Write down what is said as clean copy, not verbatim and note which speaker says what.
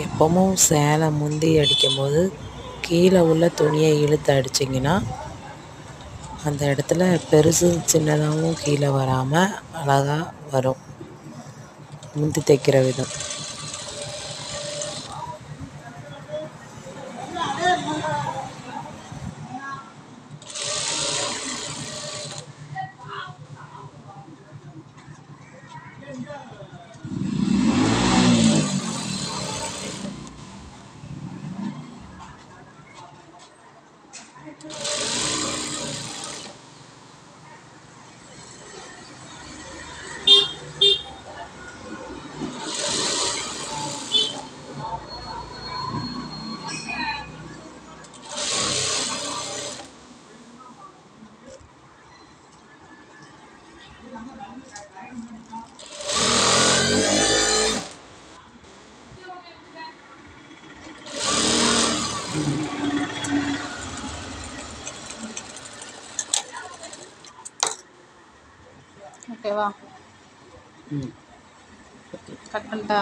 Speaker 1: எப்பவும் சேலை முந்தி அடிக்கும்போது கீழே உள்ள துணியை இழுத்து அடிச்சிங்கன்னா அந்த இடத்துல பெருசும் சின்னதாகவும் கீழே வராமல் அழகாக வரும். முந்தி தைக்கிற விதம்.
Speaker 2: ஓகேவா? கட் பண்ணிட்டா?